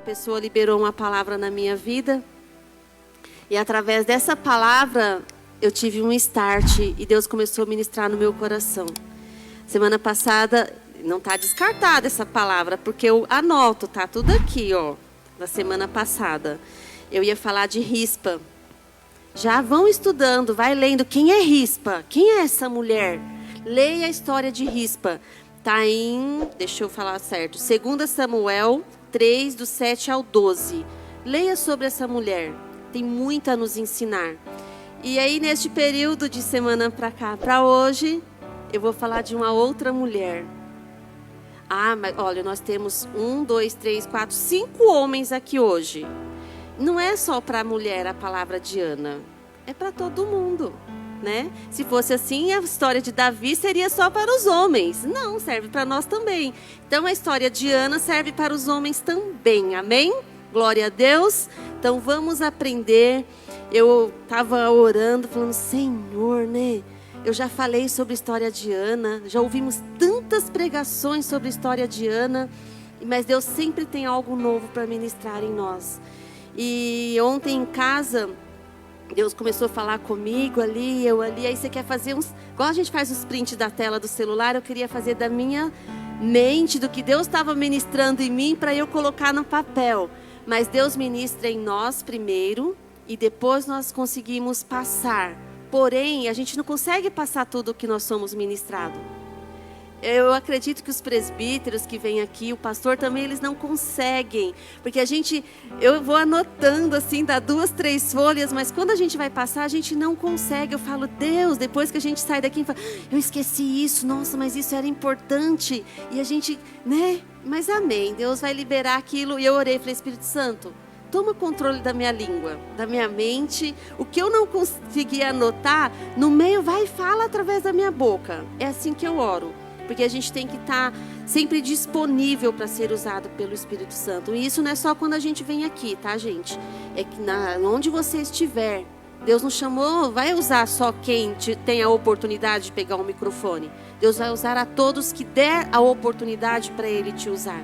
pessoa liberou uma palavra na minha vida. E através dessa palavra, eu tive um start e Deus começou a ministrar no meu coração. Semana passada, não está descartada essa palavra, porque eu anoto, tá tudo aqui, ó, da semana passada. Eu ia falar de Rispa. Já vão estudando, vai lendo. Quem é Rispa? Quem é essa mulher? Leia a história de Rispa. Está em, deixa eu falar certo, 2 Samuel 3, do 7 ao 12. Leia sobre essa mulher. Tem muito a nos ensinar. E aí, neste período de semana para cá, para hoje, eu vou falar de uma outra mulher. Ah, mas olha, nós temos 1, 2, 3, 4, 5 homens aqui hoje. Não é só para a mulher a palavra de Ana. É para todo mundo, né? Se fosse assim, a história de Davi seria só para os homens. Não, serve para nós também. Então, a história de Ana serve para os homens também. Amém? Glória a Deus. Então, vamos aprender. Eu estava orando, falando, Senhor, né? Eu já falei sobre a história de Ana. Já ouvimos tantas pregações sobre a história de Ana. Mas Deus sempre tem algo novo para ministrar em nós. E ontem em casa, Deus começou a falar comigo ali, eu ali. Aí você quer fazer uns... Igual a gente faz os prints da tela do celular, eu queria fazer da minha mente, do que Deus estava ministrando em mim, para eu colocar no papel. Mas Deus ministra em nós primeiro, e depois nós conseguimos passar. Porém, a gente não consegue passar tudo o que nós somos ministrados. Eu acredito que os presbíteros que vêm aqui, o pastor também, eles não conseguem. Porque eu vou anotando assim, dá 2, 3 folhas, mas quando a gente vai passar, a gente não consegue. Eu falo, Deus, depois que a gente sai daqui, eu esqueci isso, nossa, mas isso era importante. E a gente, né? Mas amém, Deus vai liberar aquilo. E eu orei, falei, Espírito Santo, toma controle da minha língua, da minha mente. O que eu não consegui anotar, no meio vai e fala através da minha boca. É assim que eu oro. Porque a gente tem que estar sempre disponível para ser usado pelo Espírito Santo. E isso não é só quando a gente vem aqui, tá, gente? É que onde você estiver, Deus nos chamou, vai usar só quem tem a oportunidade de pegar um microfone. Deus vai usar a todos que der a oportunidade para Ele te usar,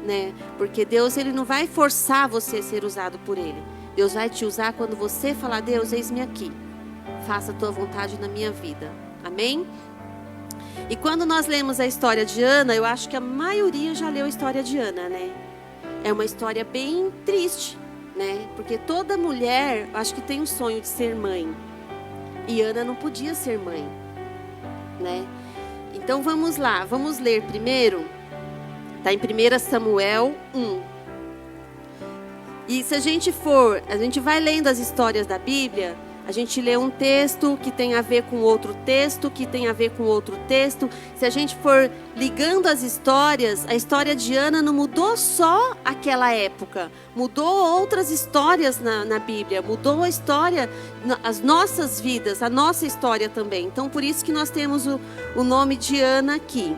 né? Porque Deus, Ele não vai forçar você a ser usado por Ele. Deus vai te usar quando você falar, Deus, eis-me aqui. Faça a tua vontade na minha vida. Amém? E quando nós lemos a história de Ana, eu acho que a maioria já leu a história de Ana, né? É uma história bem triste, né? Porque toda mulher, acho que tem o sonho de ser mãe. E Ana não podia ser mãe, né? Então vamos lá, vamos ler primeiro. Está em 1 Samuel 1. E se a gente vai lendo as histórias da Bíblia. A gente lê um texto que tem a ver com outro texto, que tem a ver com outro texto. Se a gente for ligando as histórias, a história de Ana não mudou só aquela época. Mudou outras histórias na Bíblia. Mudou a história, as nossas vidas, a nossa história também. Então, por isso que nós temos o nome de Ana aqui.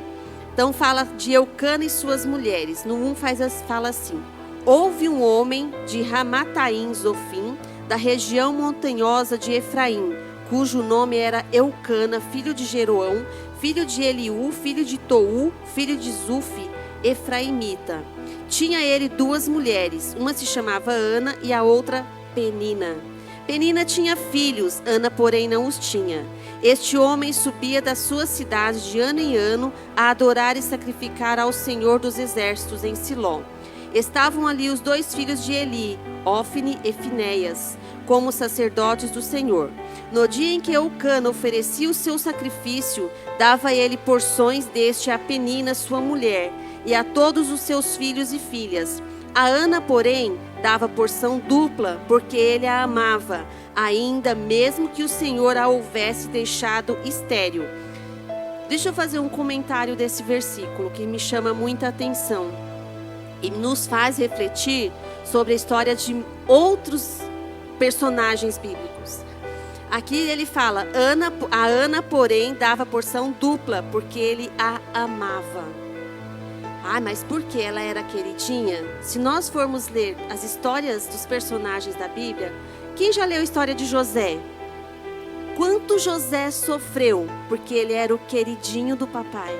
Então, fala de Eucana e suas mulheres. No 1 fala assim. Houve um homem de Ramataim Zofim, da região montanhosa de Efraim, cujo nome era Eucana, filho de Jeroão, filho de Eliú, filho de Tou, filho de Zufi, efraimita. Tinha ele 2 mulheres, uma se chamava Ana e a outra Penina. Penina tinha filhos, Ana, porém, não os tinha. Este homem subia da sua cidade de ano em ano a adorar e sacrificar ao Senhor dos Exércitos em Siló. Estavam ali os 2 filhos de Eli, Ofne e Finéias, como sacerdotes do Senhor. No dia em que Eucana oferecia o seu sacrifício, dava ele porções deste a Penina, sua mulher, e a todos os seus filhos e filhas. A Ana, porém, dava porção dupla, porque ele a amava, ainda mesmo que o Senhor a houvesse deixado estéril. Deixa eu fazer um comentário desse versículo, que me chama muita atenção. E nos faz refletir sobre a história de outros personagens bíblicos. Aqui ele fala, a Ana, porém, dava porção dupla, porque ele a amava. Ah, mas por que ela era queridinha? Se nós formos ler as histórias dos personagens da Bíblia, quem já leu a história de José? Quanto José sofreu, porque ele era o queridinho do papai.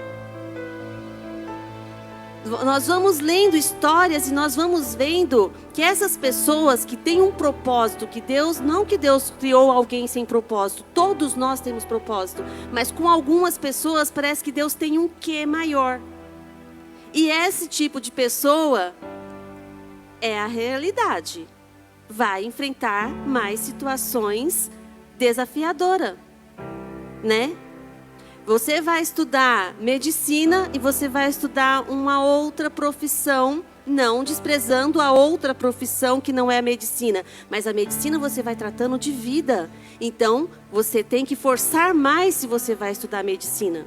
Nós vamos lendo histórias e nós vamos vendo que essas pessoas que têm um propósito, não que Deus criou alguém sem propósito, todos nós temos propósito, mas com algumas pessoas parece que Deus tem um quê maior. E esse tipo de pessoa é a realidade. Vai enfrentar mais situações desafiadoras, né? Você vai estudar medicina e você vai estudar uma outra profissão, não desprezando a outra profissão que não é a medicina, mas a medicina você vai tratando de vida. Então, você tem que forçar mais se você vai estudar medicina.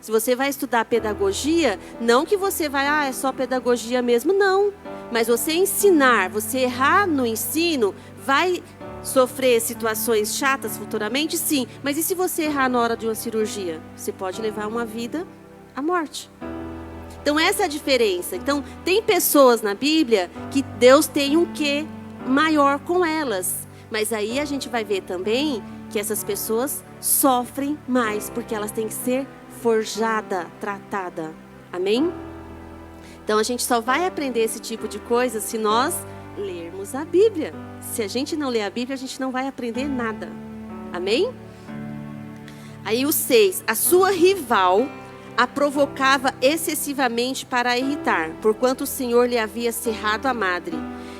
Se você vai estudar pedagogia, não que você vai, é só pedagogia mesmo, não. Mas você ensinar, você errar no ensino, vai sofrer situações chatas futuramente? Sim. Mas e se você errar na hora de uma cirurgia? Você pode levar uma vida à morte. Então essa é a diferença. Então tem pessoas na Bíblia que Deus tem um quê maior com elas. Mas aí a gente vai ver também que essas pessoas sofrem mais, porque elas têm que ser forjada, tratada. Amém? Então a gente só vai aprender esse tipo de coisa se nós lermos a Bíblia. Se a gente não ler a Bíblia, a gente não vai aprender nada. Amém? Aí o 6. A sua rival a provocava excessivamente para a irritar, porquanto o Senhor lhe havia cerrado a madre.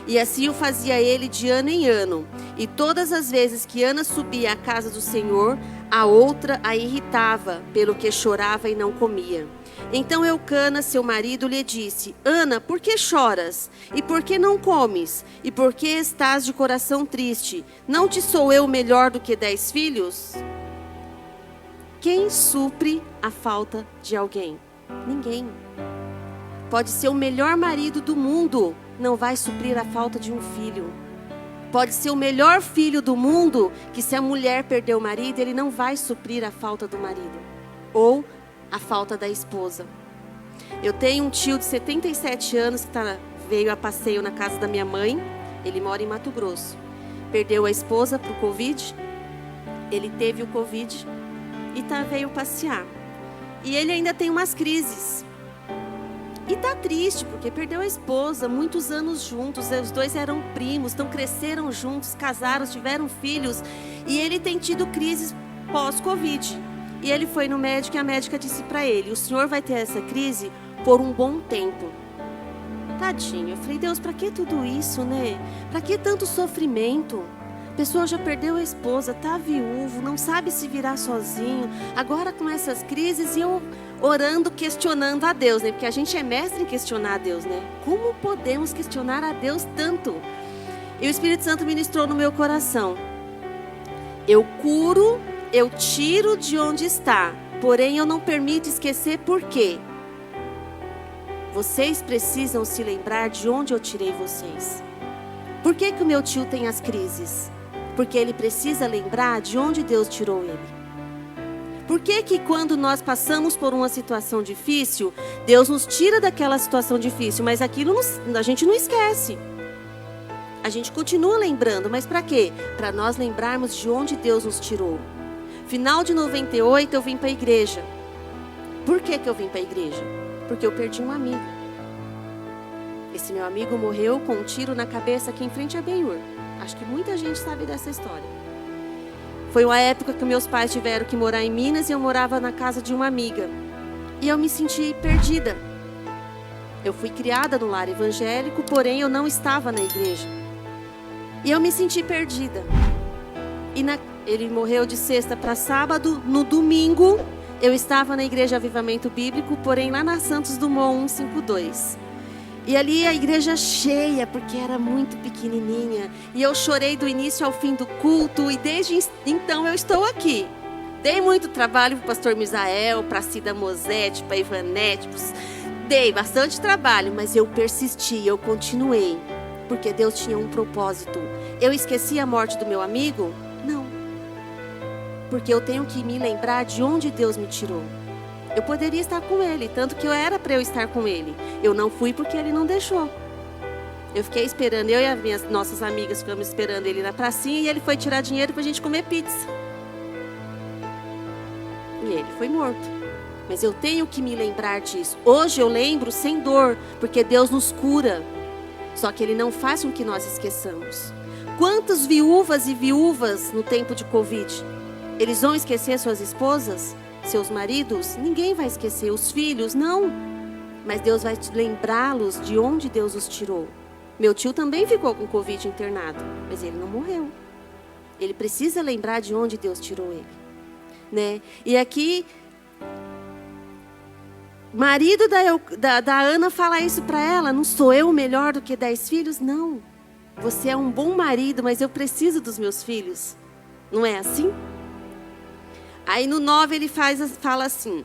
E assim o fazia ele de ano em ano. E todas as vezes que Ana subia à casa do Senhor, a outra a irritava, pelo que chorava e não comia. Então Eucana, seu marido, lhe disse: Ana, por que choras? E por que não comes? E por que estás de coração triste? Não te sou eu melhor do que 10 filhos? Quem supre a falta de alguém? Ninguém. Pode ser o melhor marido do mundo, não vai suprir a falta de um filho. Pode ser o melhor filho do mundo, que se a mulher perder o marido, ele não vai suprir a falta do marido. Ou a falta da esposa. Eu tenho um tio de 77 anos que veio a passeio na casa da minha mãe. Ele mora em Mato Grosso. Perdeu a esposa para o Covid. Ele teve o Covid e veio passear. E ele ainda tem umas crises. E tá triste, porque perdeu a esposa, muitos anos juntos, os dois eram primos, então cresceram juntos, casaram, tiveram filhos. E ele tem tido crises pós-Covid. E ele foi no médico e a médica disse para ele: o senhor vai ter essa crise por um bom tempo. Tadinho, eu falei: Deus, para que tudo isso, né? Para que tanto sofrimento? A pessoa já perdeu a esposa, tá viúvo, não sabe se virar sozinho. Agora com essas crises e eu orando, questionando a Deus, né? Porque a gente é mestre em questionar a Deus, né? Como podemos questionar a Deus tanto? E o Espírito Santo ministrou no meu coração: eu curo, eu tiro de onde está, porém eu não permito esquecer por quê. Vocês precisam se lembrar de onde eu tirei vocês. Por que o meu tio tem as crises? Porque ele precisa lembrar de onde Deus tirou ele. Por que quando nós passamos por uma situação difícil, Deus nos tira daquela situação difícil, mas aquilo a gente não esquece. A gente continua lembrando, mas para quê? Para nós lembrarmos de onde Deus nos tirou. Final de 98 eu vim para a igreja. Por que eu vim para a igreja? Porque eu perdi um amigo. Esse meu amigo morreu com um tiro na cabeça aqui em frente a Benhur. Acho que muita gente sabe dessa história. Foi uma época que meus pais tiveram que morar em Minas e eu morava na casa de uma amiga. E eu me senti perdida. Eu fui criada no lar evangélico, porém eu não estava na igreja. E eu me senti perdida. Ele morreu de sexta para sábado. No domingo, eu estava na Igreja Avivamento Bíblico, porém lá na Santos Dumont 152. E ali a igreja cheia, porque era muito pequenininha. E eu chorei do início ao fim do culto. E desde então eu estou aqui. Dei muito trabalho para o pastor Misael, para a Cida Mosete, para a Ivanete. Dei bastante trabalho, mas eu persisti, eu continuei. Porque Deus tinha um propósito. Eu esqueci a morte do meu amigo? Não. Porque eu tenho que me lembrar de onde Deus me tirou. Eu poderia estar com ele, tanto que era para eu estar com ele. Eu não fui porque ele não deixou. Eu fiquei esperando, eu e as nossas amigas ficamos esperando ele na pracinha e ele foi tirar dinheiro para a gente comer pizza. E ele foi morto. Mas eu tenho que me lembrar disso. Hoje eu lembro sem dor, porque Deus nos cura. Só que Ele não faz com que nós esqueçamos. Quantas viúvas e viúvas no tempo de Covid? Eles vão esquecer suas esposas? Seus maridos? Ninguém vai esquecer. Os filhos? Não. Mas Deus vai lembrá-los de onde Deus os tirou. Meu tio também ficou com Covid internado, mas ele não morreu. Ele precisa lembrar de onde Deus tirou ele, né? E aqui, marido da Ana fala isso para ela: não sou eu melhor do que 10 filhos? Não, você é um bom marido, mas eu preciso dos meus filhos. Não é assim? Aí no 9 ele fala assim: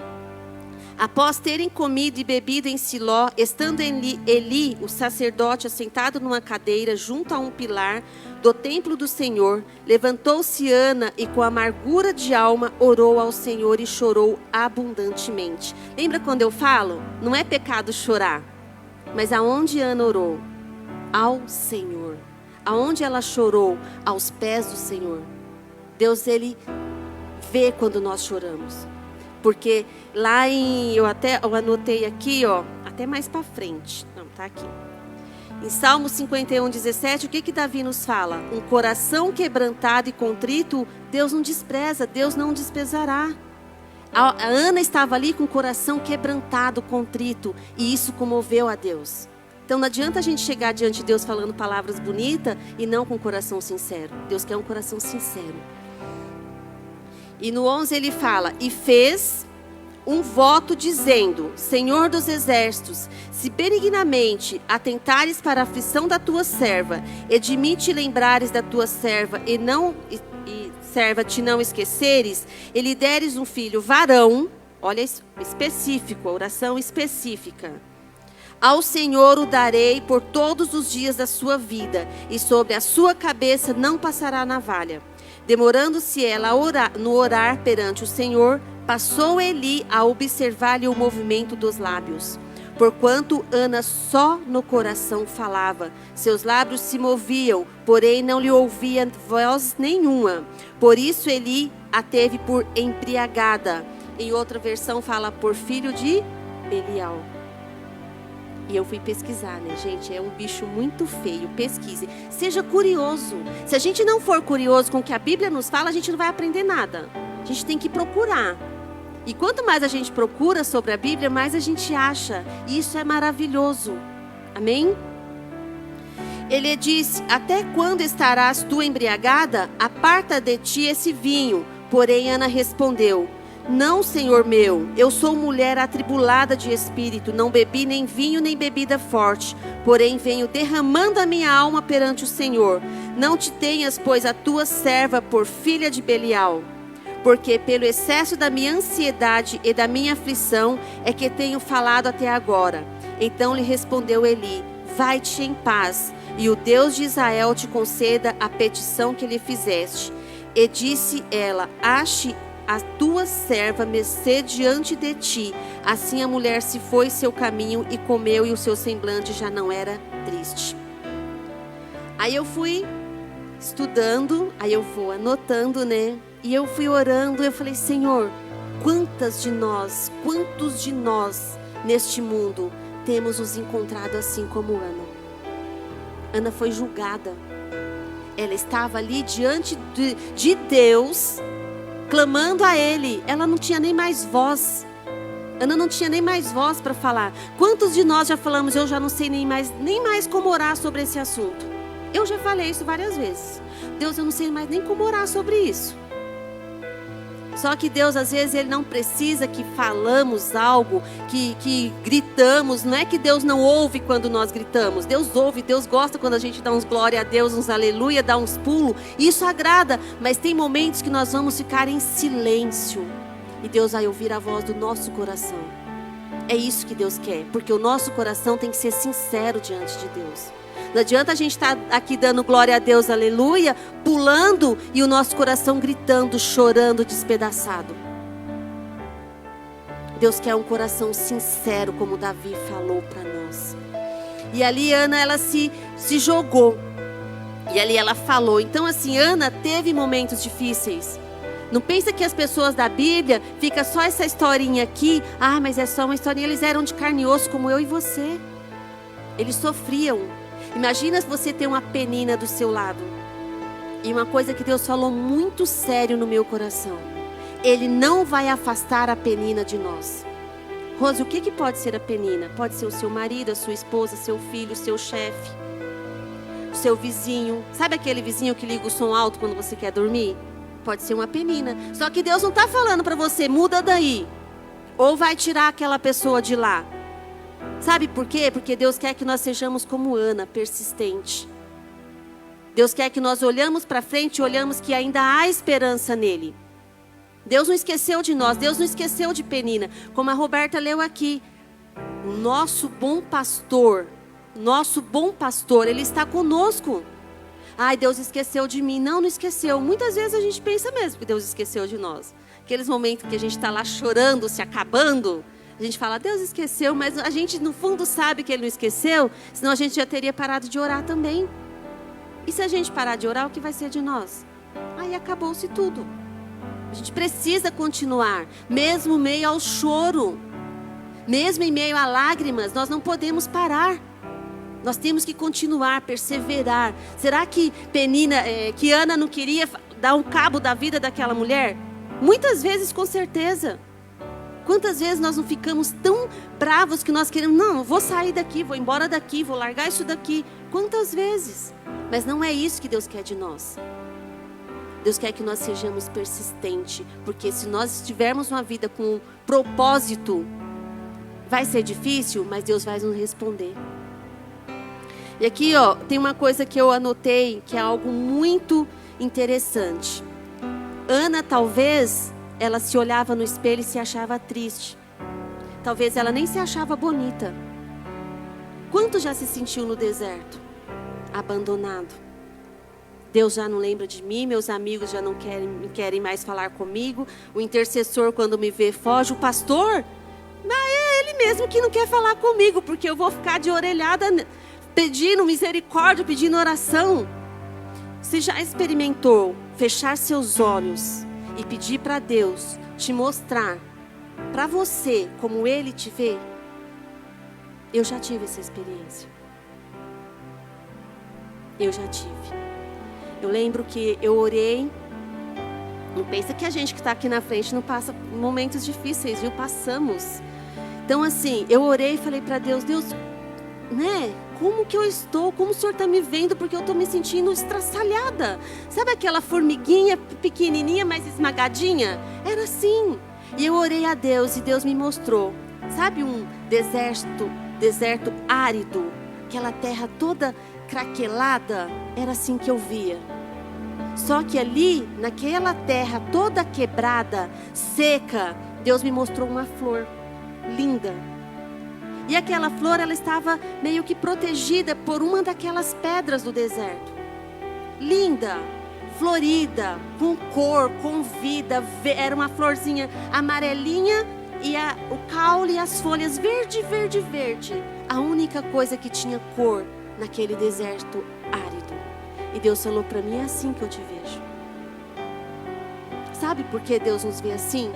após terem comido e bebido em Siló, estando Eli, o sacerdote, assentado numa cadeira junto a um pilar do templo do Senhor, levantou-se Ana e com amargura de alma orou ao Senhor e chorou abundantemente. Lembra quando eu falo? Não é pecado chorar. Mas aonde Ana orou? Ao Senhor. Aonde ela chorou? Aos pés do Senhor. Deus, Ele vê quando nós choramos. Porque lá eu anotei aqui, ó, até mais para frente. Não, tá aqui. Em Salmo 51, 17, o que Davi nos fala? Um coração quebrantado e contrito, Deus não despreza, Deus não desprezará. A Ana estava ali com o coração quebrantado, contrito, e isso comoveu a Deus. Então não adianta a gente chegar diante de Deus falando palavras bonitas e não com o coração sincero. Deus quer um coração sincero. E no 11 ele fala: e fez um voto dizendo: Senhor dos exércitos, se benignamente atentares para a aflição da tua serva, e de mim te lembrares da tua serva, e serva te não esqueceres, e lhe deres um filho varão, olha, específico, a oração específica. Ao Senhor o darei por todos os dias da sua vida, e sobre a sua cabeça não passará navalha. Demorando-se ela no orar perante o Senhor, passou Eli a observar-lhe o movimento dos lábios. Porquanto Ana só no coração falava, seus lábios se moviam, porém não lhe ouvia voz nenhuma. Por isso Eli a teve por embriagada. Em outra versão fala por filho de Belial. E eu fui pesquisar, né, gente? É um bicho muito feio. Pesquise. Seja curioso. Se a gente não for curioso com o que a Bíblia nos fala, a gente não vai aprender nada. A gente tem que procurar. E quanto mais a gente procura sobre a Bíblia, mais a gente acha. E isso é maravilhoso. Amém? Ele disse: até quando estarás tu embriagada? Aparta de ti esse vinho. Porém Ana respondeu: não, Senhor meu, eu sou mulher atribulada de espírito, não bebi nem vinho nem bebida forte, porém venho derramando a minha alma perante o Senhor. Não te tenhas, pois, a tua serva por filha de Belial, porque pelo excesso da minha ansiedade e da minha aflição é que tenho falado até agora. Então lhe respondeu Eli: vai-te em paz, e o Deus de Israel te conceda a petição que lhe fizeste. E disse ela: ache a tua serva mercê diante de ti. Assim a mulher se foi seu caminho e comeu, e o seu semblante já não era triste. Aí eu fui estudando, aí eu vou anotando, né? E eu fui orando, eu falei: Senhor, quantos de nós neste mundo temos nos encontrado assim como Ana? Ana foi julgada. Ela estava ali diante de Deus, clamando a Ele. Ela não tinha nem mais voz. Ana não tinha nem mais voz para falar. Quantos de nós já falamos: eu já não sei nem mais como orar sobre esse assunto? Eu já falei isso várias vezes. Deus, eu não sei mais nem como orar sobre isso. Só que Deus, às vezes, Ele não precisa que falamos algo, que gritamos. Não é que Deus não ouve quando nós gritamos. Deus ouve, Deus gosta quando a gente dá uns glória a Deus, uns aleluia, dá uns pulos. Isso agrada, mas tem momentos que nós vamos ficar em silêncio. E Deus vai ouvir a voz do nosso coração. É isso que Deus quer, porque o nosso coração tem que ser sincero diante de Deus. Não adianta a gente estar aqui dando glória a Deus, aleluia, pulando e o nosso coração gritando, chorando, despedaçado. Deus quer um coração sincero, como Davi falou para nós. E ali Ana, ela se jogou. E ali ela falou. Então assim, Ana teve momentos difíceis. Não pensa que as pessoas da Bíblia, fica só essa historinha aqui. Ah, mas é só uma historinha. Eles eram de carne e osso como eu e você. Eles sofriam. Imagina se você ter uma Penina do seu lado. E uma coisa que Deus falou muito sério no meu coração. Ele não vai afastar a Penina de nós. Rose, o que pode ser a Penina? Pode ser o seu marido, a sua esposa, seu filho, seu chefe, o seu vizinho. Sabe aquele vizinho que liga o som alto quando você quer dormir? Pode ser uma Penina. Só que Deus não está falando para você, muda daí. Ou vai tirar aquela pessoa de lá. Sabe por quê? Porque Deus quer que nós sejamos como Ana, persistente. Deus quer que nós olhamos para frente e olhamos que ainda há esperança nele. Deus não esqueceu de nós, Deus não esqueceu de Penina. Como a Roberta leu aqui. O nosso bom pastor, Ele está conosco. Ai, Deus esqueceu de mim. Não esqueceu. Muitas vezes a gente pensa mesmo que Deus esqueceu de nós. Aqueles momentos que a gente está lá chorando, se acabando. A gente fala, Deus esqueceu, mas a gente no fundo sabe que Ele não esqueceu. Senão a gente já teria parado de orar também. E se a gente parar de orar, o que vai ser de nós? Aí acabou-se tudo. A gente precisa continuar. Mesmo em meio ao choro. Mesmo em meio a lágrimas, nós não podemos parar. Nós temos que continuar, perseverar. Será que que Ana não queria dar um cabo da vida daquela mulher? Muitas vezes, com certeza. Quantas vezes nós não ficamos tão bravos que nós queremos, não, eu vou sair daqui, vou embora daqui, vou largar isso daqui. Quantas vezes? Mas não é isso que Deus quer de nós. Deus quer que nós sejamos persistentes. Porque se nós tivermos uma vida com propósito, vai ser difícil, mas Deus vai nos responder. E aqui, tem uma coisa que eu anotei, que é algo muito interessante. Ana, talvez, ela se olhava no espelho e se achava triste. Talvez ela nem se achava bonita. Quanto já se sentiu no deserto? Abandonado. Deus já não lembra de mim, meus amigos já não querem mais falar comigo. O intercessor, quando me vê, foge. O pastor, é ele mesmo que não quer falar comigo, porque eu vou ficar de orelhada pedindo misericórdia, pedindo oração. Se já experimentou fechar seus olhos e pedir para Deus te mostrar para você como Ele te vê? Eu já tive essa experiência. Eu já tive. Eu lembro que eu orei. Não pensa que a gente que está aqui na frente não passa momentos difíceis, viu? Passamos. Então assim, eu orei e falei para Deus, como que eu estou? Como o Senhor está me vendo? Porque eu estou me sentindo estraçalhada. Sabe aquela formiguinha pequenininha, mas esmagadinha? Era assim. E eu orei a Deus e Deus me mostrou. Sabe um deserto árido? Aquela terra toda craquelada? Era assim que eu via. Só que ali, naquela terra toda quebrada, seca, Deus me mostrou uma flor linda. E aquela flor, ela estava meio que protegida por uma daquelas pedras do deserto. Linda, florida, com cor, com vida. Era uma florzinha amarelinha e o caule e as folhas verde, verde, verde. A única coisa que tinha cor naquele deserto árido. E Deus falou para mim, é assim que eu te vejo. Sabe por que Deus nos vê assim?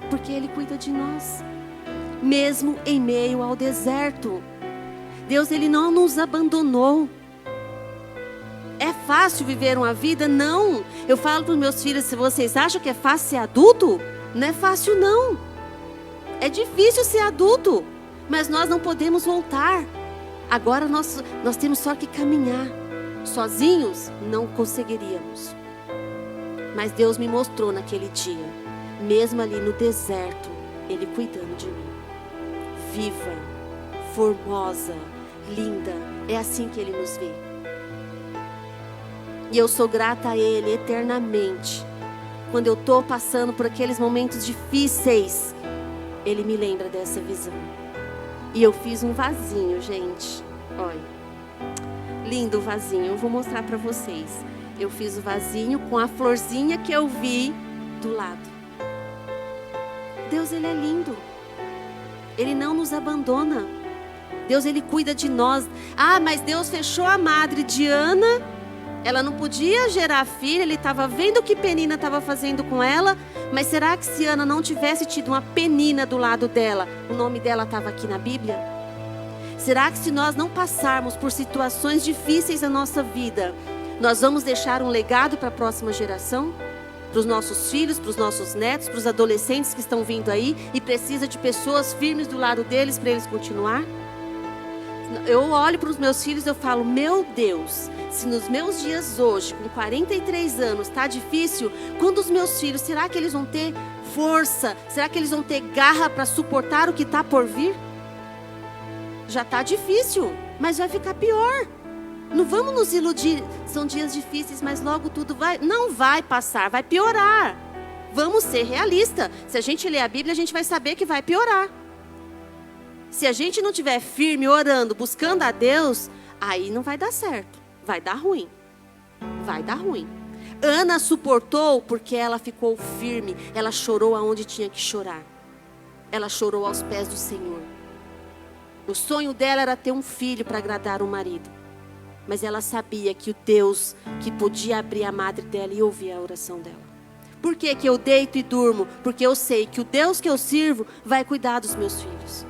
Porque Ele cuida de nós. Mesmo em meio ao deserto. Deus, Ele não nos abandonou. É fácil viver uma vida? Não. Eu falo para os meus filhos, se vocês acham que é fácil ser adulto, não é fácil não. É difícil ser adulto, mas nós não podemos voltar. Agora nós temos só que caminhar. Sozinhos não conseguiríamos. Mas Deus me mostrou naquele dia, mesmo ali no deserto, Ele cuidando de mim. Viva, formosa, linda. É assim que Ele nos vê. E eu sou grata a Ele eternamente. Quando eu estou passando por aqueles momentos difíceis, Ele me lembra dessa visão. E eu fiz um vasinho, gente. Olha, lindo o vasinho. Eu vou mostrar para vocês. Eu fiz o vasinho com a florzinha que eu vi do lado. Deus, Ele é lindo. Ele não nos abandona. Deus, Ele cuida de nós. Ah, mas Deus fechou a madre de Ana Ela não podia gerar filho, ele estava vendo o que Penina estava fazendo com ela, mas será que se Ana não tivesse tido uma Penina do lado dela, o nome dela estava aqui na Bíblia? Será que se nós não passarmos por situações difíceis na nossa vida, nós vamos deixar um legado para a próxima geração? Para os nossos filhos, para os nossos netos, para os adolescentes que estão vindo aí e precisa de pessoas firmes do lado deles para eles continuar? Eu olho para os meus filhos e eu falo, meu Deus, se nos meus dias hoje, com 43 anos, está difícil, quando os meus filhos, será que eles vão ter força? Será que eles vão ter garra para suportar o que está por vir? Já está difícil, mas vai ficar pior. Não vamos nos iludir, são dias difíceis, mas logo tudo não vai passar, vai piorar. Vamos ser realistas. Se a gente ler a Bíblia, a gente vai saber que vai piorar. Se a gente não estiver firme, orando, buscando a Deus, aí não vai dar certo. Vai dar ruim. Vai dar ruim. Ana suportou porque ela ficou firme. Ela chorou aonde tinha que chorar. Ela chorou aos pés do Senhor. O sonho dela era ter um filho para agradar o marido. Mas ela sabia que o Deus que podia abrir a madre dela e ouvir a oração dela. Por que que eu deito e durmo? Porque eu sei que o Deus que eu sirvo vai cuidar dos meus filhos.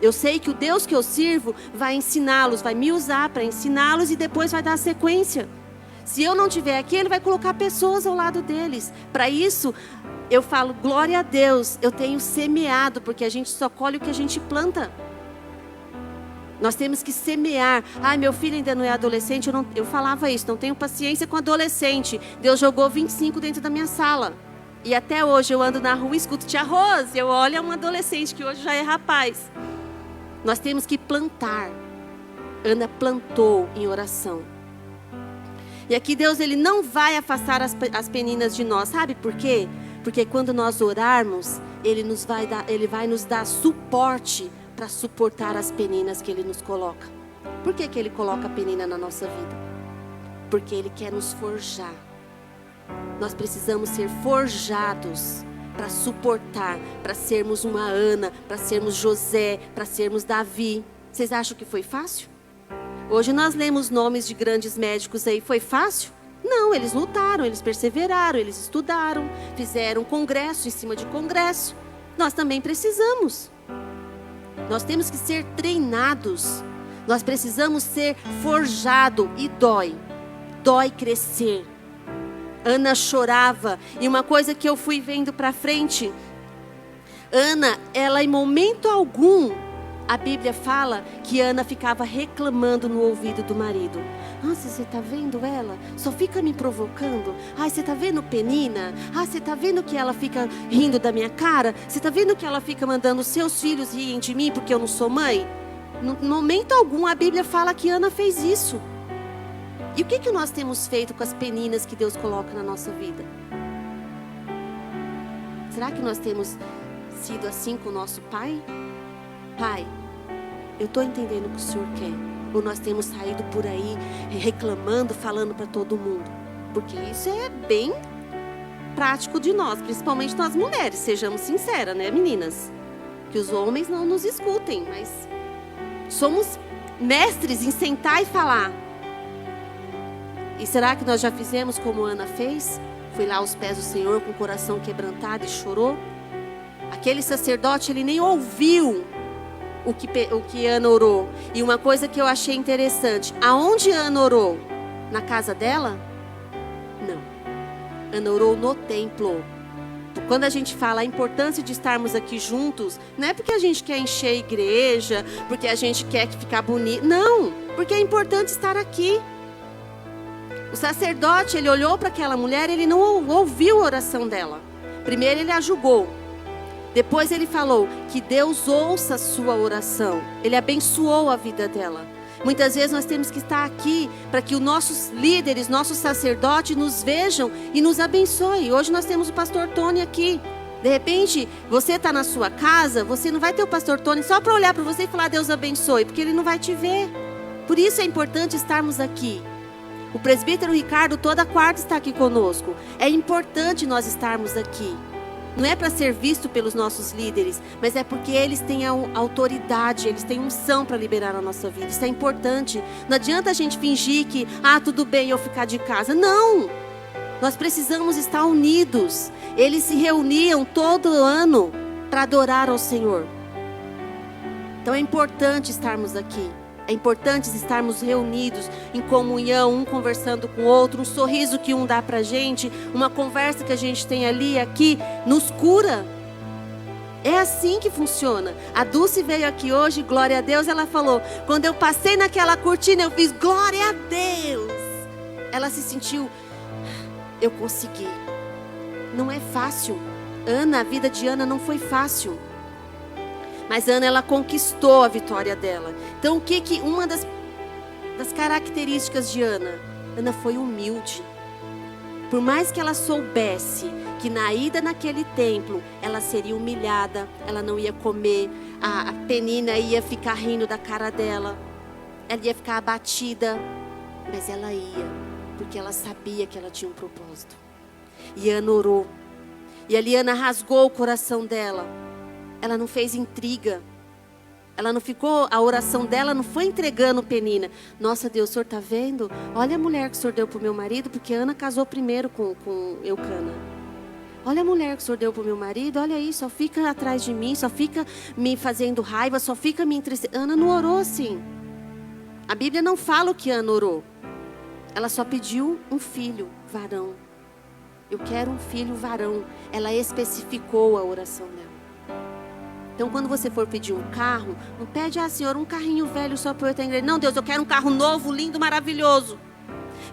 Eu sei que o Deus que eu sirvo vai ensiná-los, vai me usar para ensiná-los e depois vai dar sequência. Se eu não estiver aqui, Ele vai colocar pessoas ao lado deles. Para isso, eu falo, glória a Deus, eu tenho semeado, porque a gente só colhe o que a gente planta. Nós temos que semear. Ai, meu filho ainda não é adolescente, eu falava isso, não tenho paciência com adolescente. Deus jogou 25 dentro da minha sala. E até hoje eu ando na rua e escuto, tia Rose, eu olho um adolescente que hoje já é rapaz. Nós temos que plantar. Ana plantou em oração. E aqui Deus, Ele não vai afastar as peninas de nós. Sabe por quê? Porque quando nós orarmos, Ele vai nos dar suporte para suportar as peninas que Ele nos coloca. Por que que Ele coloca a penina na nossa vida? Porque Ele quer nos forjar. Nós precisamos ser forjados para suportar, para sermos uma Ana, para sermos José, para sermos Davi. Vocês acham que foi fácil? Hoje nós lemos nomes de grandes médicos aí, foi fácil? Não, eles lutaram, eles perseveraram, eles estudaram, fizeram congresso em cima de congresso. Nós também precisamos. Nós temos que ser treinados. Nós precisamos ser forjados e dói. Dói crescer. Ana chorava. E uma coisa que eu fui vendo para frente. Ana, ela em momento algum, a Bíblia fala que Ana ficava reclamando no ouvido do marido. Nossa, você está vendo ela? Só fica me provocando. Ai, você está vendo Penina? Ah, você está vendo que ela fica rindo da minha cara? Você está vendo que ela fica mandando os seus filhos riem de mim porque eu não sou mãe? No momento algum a Bíblia fala que Ana fez isso. E o que nós temos feito com as peninas que Deus coloca na nossa vida? Será que nós temos sido assim com o nosso pai? Pai, eu estou entendendo o que o Senhor quer. Ou nós temos saído por aí reclamando, falando para todo mundo? Porque isso é bem prático de nós, principalmente nós mulheres, sejamos sinceras, né, meninas? Que os homens não nos escutem, mas somos mestres em sentar e falar. E será que nós já fizemos como Ana fez? Foi lá aos pés do Senhor com o coração quebrantado e chorou? Aquele sacerdote, ele nem ouviu o que Ana orou. E uma coisa que eu achei interessante, aonde Ana orou? Na casa dela? Não. Ana orou no templo. Quando a gente fala a importância de estarmos aqui juntos, não é porque a gente quer encher a igreja, porque a gente quer ficar bonito. Não, porque é importante estar aqui. O sacerdote, ele olhou para aquela mulher, ele não ouviu a oração dela. Primeiro ele a julgou. Depois ele falou que Deus ouça a sua oração. Ele abençoou a vida dela. Muitas vezes nós temos que estar aqui para que os nossos líderes, nossos sacerdotes nos vejam e nos abençoem. Hoje nós temos o pastor Tony aqui. De repente, você está na sua casa, você não vai ter o pastor Tony só para olhar para você e falar Deus abençoe, porque ele não vai te ver. Por isso é importante estarmos aqui. O presbítero Ricardo toda quarta está aqui conosco. É importante nós estarmos aqui. Não é para ser visto pelos nossos líderes, mas é porque eles têm a autoridade, eles têm unção para liberar a nossa vida. Isso é importante. Não adianta a gente fingir que, tudo bem eu ficar de casa. Não! Nós precisamos estar unidos. Eles se reuniam todo ano para adorar ao Senhor. Então é importante estarmos aqui. É importante estarmos reunidos em comunhão, um conversando com o outro, um sorriso que um dá pra gente, uma conversa que a gente tem ali, aqui, nos cura. É assim que funciona. A Dulce veio aqui hoje, glória a Deus, ela falou, quando eu passei naquela cortina, eu fiz glória a Deus. Ela se sentiu, eu consegui. Não é fácil. Ana, a vida de Ana não foi fácil. Mas Ana, ela conquistou a vitória dela. Então, o que uma das características de Ana? Ana foi humilde. Por mais que ela soubesse que na ida naquele templo, ela seria humilhada, ela não ia comer, a Penina ia ficar rindo da cara dela, ela ia ficar abatida, mas ela ia, porque ela sabia que ela tinha um propósito. E Ana orou. E ali Ana rasgou o coração dela. Ela não fez intriga. Ela não ficou, a oração dela não foi entregando Penina. Nossa Deus, o senhor está vendo? Olha a mulher que o senhor deu para o meu marido, porque Ana casou primeiro com Eucana. Olha a mulher que o senhor deu para o meu marido, olha aí, só fica atrás de mim, só fica me fazendo raiva, só fica me entristecendo. Ana não orou assim. A Bíblia não fala o que Ana orou. Ela só pediu um filho, varão. Eu quero um filho varão. Ela especificou a oração dela. Então, quando você for pedir um carro, não pede, Senhor, um carrinho velho só para eu ter igreja. Não, Deus, eu quero um carro novo, lindo, maravilhoso.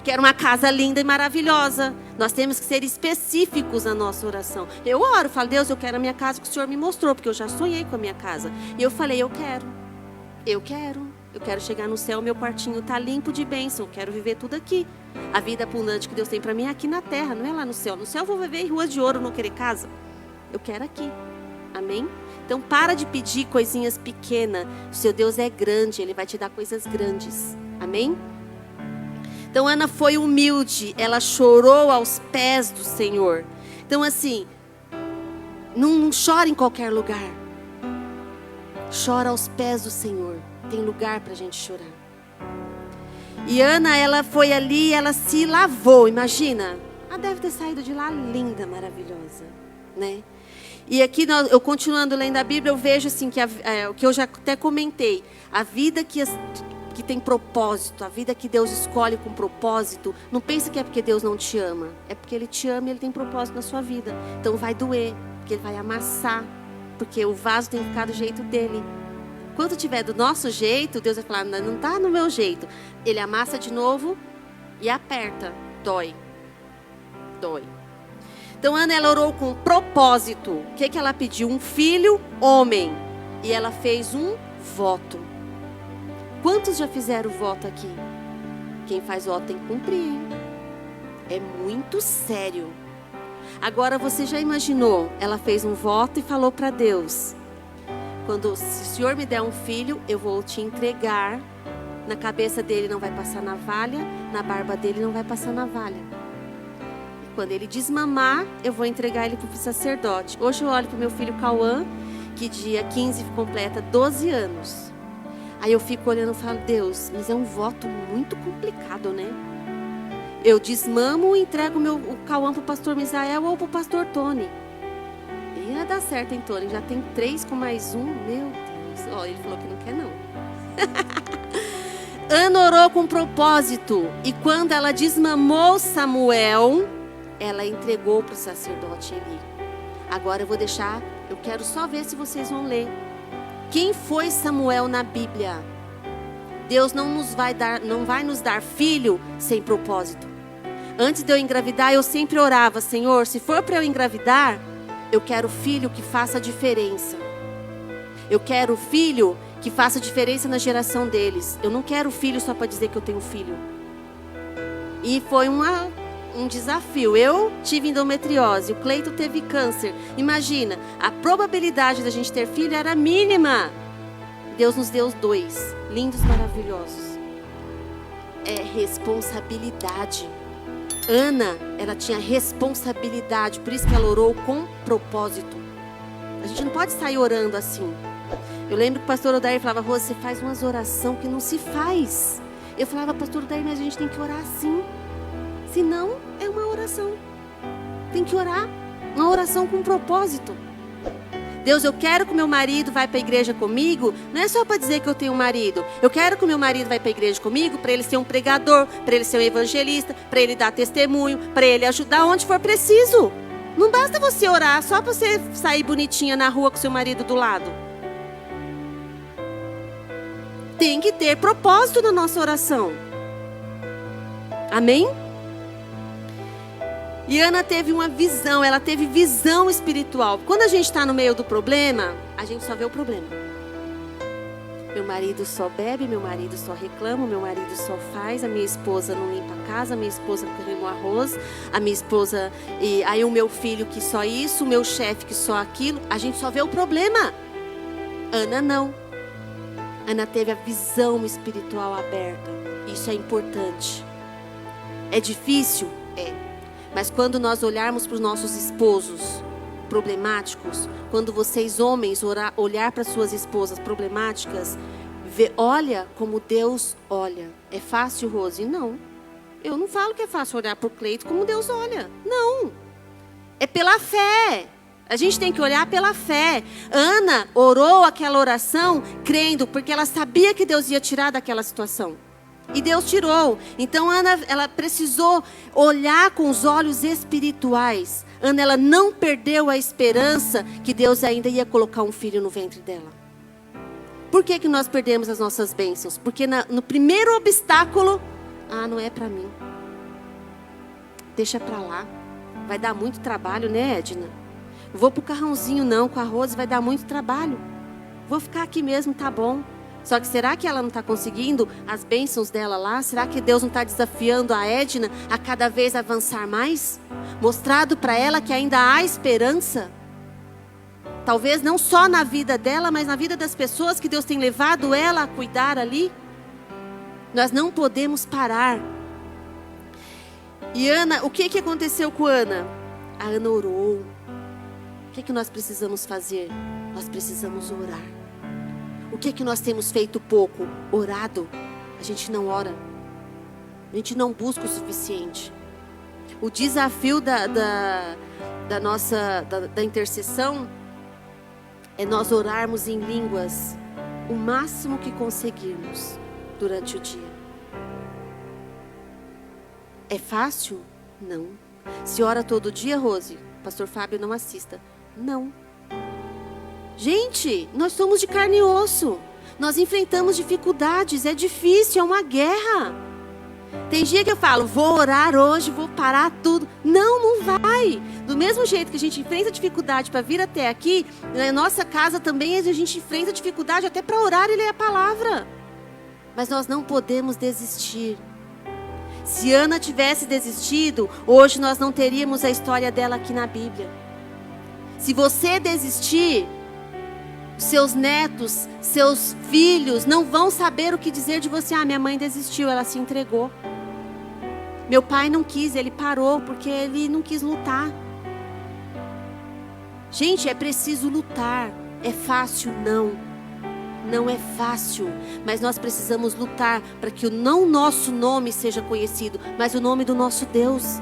Quero uma casa linda e maravilhosa. Nós temos que ser específicos na nossa oração. Eu oro, falo, Deus, eu quero a minha casa que o Senhor me mostrou, porque eu já sonhei com a minha casa. E eu falei, eu quero chegar no céu, meu quartinho está limpo de bênção, eu quero viver tudo aqui. A vida abundante que Deus tem para mim é aqui na terra, não é lá no céu. No céu eu vou viver em ruas de ouro, não querer casa. Eu quero aqui. Amém? Então para de pedir coisinhas pequenas. O seu Deus é grande, Ele vai te dar coisas grandes. Amém? Então Ana foi humilde, ela chorou aos pés do Senhor. Então assim, não chora em qualquer lugar. Chora aos pés do Senhor. Tem lugar para a gente chorar. E Ana, ela foi ali, ela se lavou, imagina. Ela deve ter saído de lá linda, maravilhosa, né? E aqui, eu continuando lendo a Bíblia, eu vejo assim, que o que eu já até comentei, a vida que tem propósito, a vida que Deus escolhe com propósito, não pense que é porque Deus não te ama, é porque Ele te ama e Ele tem propósito na sua vida. Então vai doer, porque Ele vai amassar, porque o vaso tem que ficar do jeito dele. Quando tiver do nosso jeito, Deus vai falar, não está no meu jeito. Ele amassa de novo e aperta, dói. Então Ana, ela orou com propósito. O que ela pediu? Um filho homem. E ela fez um voto. Quantos já fizeram voto aqui? Quem faz voto tem que cumprir, hein? É muito sério. Agora você já imaginou? Ela fez um voto e falou para Deus, se o Senhor me der um filho, eu vou te entregar. Na cabeça dele não vai passar navalha, na barba dele não vai passar navalha. Quando ele desmamar, eu vou entregar ele para o sacerdote. Hoje eu olho para o meu filho Cauã, que dia 15 completa 12 anos. Aí eu fico olhando e falo, Deus, mas é um voto muito complicado, né? Eu desmamo e entrego o Cauã para o pastor Misael ou para o pastor Tony. Ia dar certo, hein, Tony? Já tem 3 com mais 1. Meu Deus. Ele falou que não quer, não. Ana orou com propósito. E quando ela desmamou Samuel, ela entregou para o sacerdote Eli. Agora eu quero só ver se vocês vão ler. Quem foi Samuel na Bíblia? Deus não vai nos dar filho sem propósito. Antes de eu engravidar, eu sempre orava, Senhor, se for para eu engravidar, eu quero filho que faça diferença. Eu quero filho que faça diferença na geração deles. Eu não quero filho só para dizer que eu tenho filho. E foi um desafio. Eu tive endometriose, o Cleito teve câncer. Imagina, a probabilidade da gente ter filho era mínima. Deus nos deu 2, lindos, maravilhosos. É responsabilidade. Ana, ela tinha responsabilidade, por isso que ela orou com propósito. A gente não pode sair orando assim. Eu lembro que o pastor Odair falava: Rose, você faz umas orações que não se faz. Eu falava: pastor Odair, mas a gente tem que orar assim. Se não, é uma oração. Tem que orar, uma oração com propósito. Deus, eu quero que o meu marido vá para a igreja comigo, não é só para dizer que eu tenho um marido. Eu quero que o meu marido vá para a igreja comigo, para ele ser um pregador, para ele ser um evangelista, para ele dar testemunho, para ele ajudar onde for preciso. Não basta você orar só para você sair bonitinha na rua com seu marido do lado. Tem que ter propósito na nossa oração. Amém? E Ana teve uma visão, ela teve visão espiritual. Quando a gente está no meio do problema, a gente só vê o problema. Meu marido só bebe, meu marido só reclama, meu marido só faz, a minha esposa não limpa a casa, a minha esposa não cozinha o arroz, a minha esposa, e aí o meu filho que só isso, o meu chefe que só aquilo. A gente só vê o problema. Ana não. Ana teve a visão espiritual aberta. Isso é importante. É difícil? É. Mas quando nós olharmos para os nossos esposos problemáticos, quando vocês homens olhar para suas esposas problemáticas, olha como Deus olha. É fácil, Rose? Não. Eu não falo que é fácil olhar para o Cleito como Deus olha. Não. É pela fé. A gente tem que olhar pela fé. Ana orou aquela oração crendo, porque ela sabia que Deus ia tirar daquela situação. E Deus tirou. Então Ana, ela precisou olhar com os olhos espirituais. Ana, ela não perdeu a esperança que Deus ainda ia colocar um filho no ventre dela. Por que que nós perdemos as nossas bênçãos? Porque no primeiro obstáculo, não é para mim. Deixa para lá. Vai dar muito trabalho, né, Edna? Vou pro carrãozinho não, com a Rose vai dar muito trabalho. Vou ficar aqui mesmo, tá bom. Só que será que ela não está conseguindo as bênçãos dela lá? Será que Deus não está desafiando a Edna a cada vez avançar mais? Mostrado para ela que ainda há esperança? Talvez não só na vida dela, mas na vida das pessoas que Deus tem levado ela a cuidar ali. Nós não podemos parar. E Ana, o que aconteceu com Ana? A Ana orou. O que nós precisamos fazer? Nós precisamos orar. O que nós temos feito pouco? Orado. A gente não ora. A gente não busca o suficiente. O desafio da nossa intercessão é nós orarmos em línguas o máximo que conseguirmos durante o dia. É fácil? Não. Se ora todo dia, Rose, pastor Fábio, não assista. Não. Gente, nós somos de carne e osso. Nós enfrentamos dificuldades, é difícil, é uma guerra. Tem dia que eu falo, vou orar hoje, vou parar tudo. Não vai. Do mesmo jeito que a gente enfrenta dificuldade para vir até aqui, na nossa casa também a gente enfrenta dificuldade até para orar e ler a palavra. Mas nós não podemos desistir. Se Ana tivesse desistido, hoje nós não teríamos a história dela aqui na Bíblia. Se você desistir, seus netos, seus filhos não vão saber o que dizer de você. Minha mãe desistiu, ela se entregou. Meu pai não quis, ele parou porque ele não quis lutar. Gente, é preciso lutar. É fácil? Não. Não é fácil, mas nós precisamos lutar para que não o nosso nome seja conhecido, mas o nome do nosso Deus.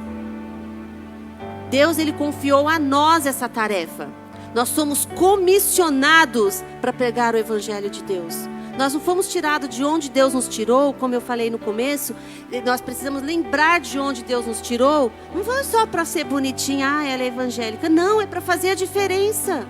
Deus, Ele confiou a nós essa tarefa. Nós somos comissionados para pregar o Evangelho de Deus. Nós não fomos tirados de onde Deus nos tirou, como eu falei no começo. Nós precisamos lembrar de onde Deus nos tirou. Não foi só para ser bonitinha, ela é evangélica. Não, é para fazer a diferença.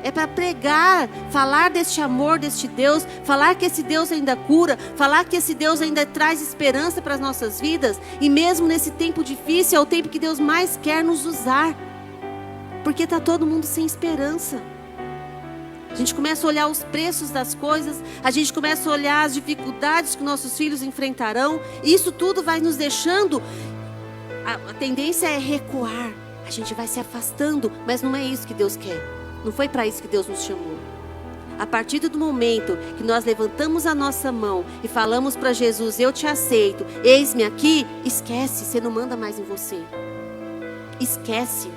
É para pregar, falar deste amor, deste Deus, falar que esse Deus ainda cura, falar que esse Deus ainda traz esperança para as nossas vidas. E mesmo nesse tempo difícil, é o tempo que Deus mais quer nos usar. Porque está todo mundo sem esperança. A gente começa a olhar os preços das coisas, a gente começa a olhar as dificuldades que nossos filhos enfrentarão. E isso tudo vai nos deixando, a tendência é recuar. A gente vai se afastando, mas não é isso que Deus quer. Não foi para isso que Deus nos chamou. A partir do momento que nós levantamos a nossa mão e falamos para Jesus, eu te aceito, eis-me aqui, esquece, você não manda mais em você. Esquece.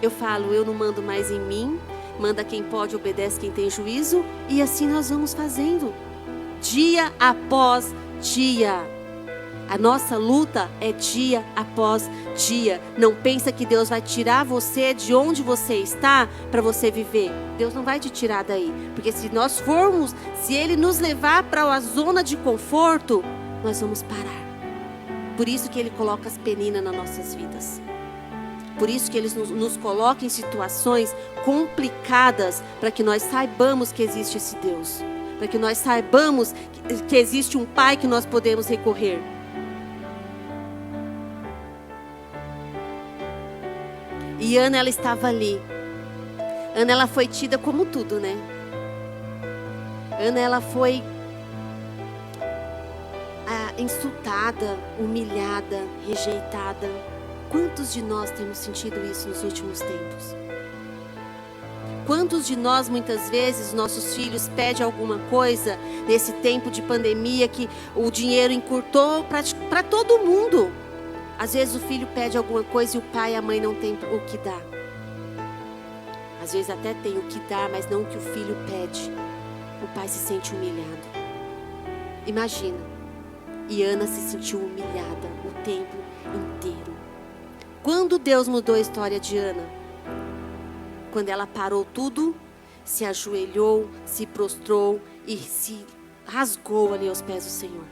Eu falo, eu não mando mais em mim, manda quem pode, obedece quem tem juízo, e assim nós vamos fazendo, dia após dia. A nossa luta é dia após dia. Não pensa que Deus vai tirar você de onde você está para você viver. Deus não vai te tirar daí. Porque se nós formos, se Ele nos levar para a zona de conforto, nós vamos parar. Por isso que Ele coloca as peninas nas nossas vidas. Por isso que Ele nos coloca em situações complicadas, para que nós saibamos que existe esse Deus. Para que nós saibamos que existe um Pai que nós podemos recorrer. E Ana, ela estava ali. Ana, ela foi tida como tudo, né? Ana, ela foi insultada, humilhada, rejeitada. Quantos de nós temos sentido isso nos últimos tempos? Quantos de nós, muitas vezes, nossos filhos pedem alguma coisa nesse tempo de pandemia que o dinheiro encurtou para todo mundo? Às vezes o filho pede alguma coisa e o pai e a mãe não tem o que dar. Às vezes até tem o que dar, mas não o que o filho pede. O pai se sente humilhado. Imagina. E Ana se sentiu humilhada o tempo inteiro. Quando Deus mudou a história de Ana? Quando ela parou tudo, se ajoelhou, se prostrou e se rasgou ali aos pés do Senhor.